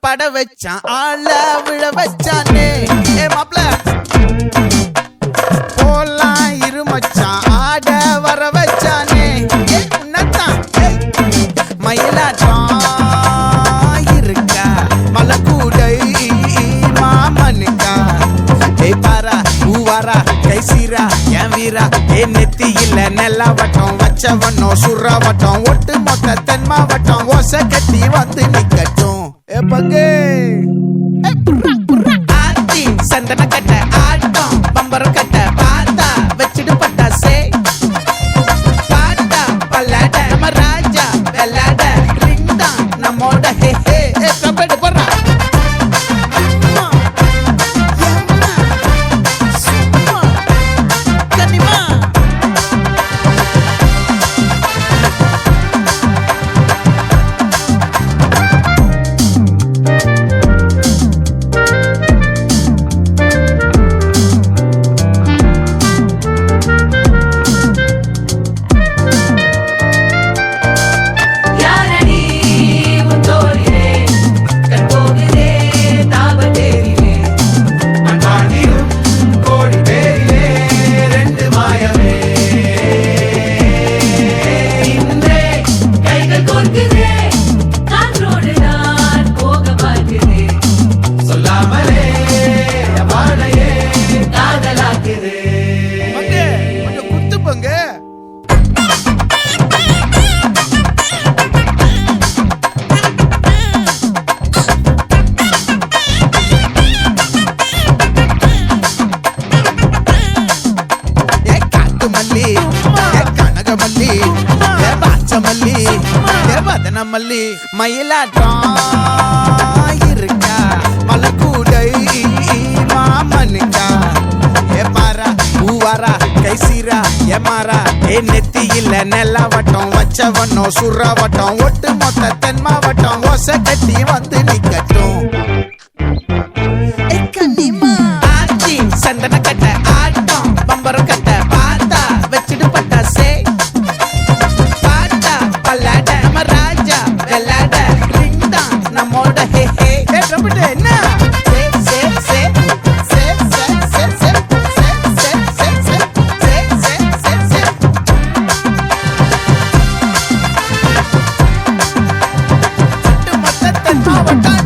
பட வச்சான் ஆள விழ வச்சானே மாப்ள போலாம் இருமச்சான் ஆட வர வச்சானே உன்னத்தான் மயிலாட்டம் இருக்கா மலக்கூடை மாமனுக்கா பாரா பூவாரா கைசீரா என் வீரா நெத்தி இல்ல நெல்லா வட்டம் வச்சவனோ சுறா வட்டம் ஒட்டு மொத்த தென் மாவட்டம் ஓசை கட்டி வந்து நிக்கட்டும் பங்கே ஆத்தி சந்தன கட்ட ஆட்டம் பம்பரம் கட்ட பார்த்தா வச்சிடு பட்டாசே பாட்டா பல்லாட நம்ம ராஜா வெள்ளாட ரிங் தான் நம்மோட ஹே ஹே கம்பெடு போடுறா மல்லி மயிலாட்டம் இருக்கா மலக்கூடை மாமனுக்கா பாரா பூவாரா கைசீரா மாறா நெத்தி இல்ல நெல்லா வட்டம் வச்சவனோ சுறா வட்டம் ஒட்டு மொத்த தென் மாவட்டம் ஓசை கட்டி வந்து நிக்கட்டும் ஆச்சி சந்தன கட்ட ஆட்டம் பம்பரம் கட்ட பார்த்தா வச்சிடு பட்டாசே பாட்டா பல்லாட நம்ம ராஜா வெள்ளாட ரிங் தான் நம்மோட ஹே ஹே என்ன மொத்த தென் மாவட்டம்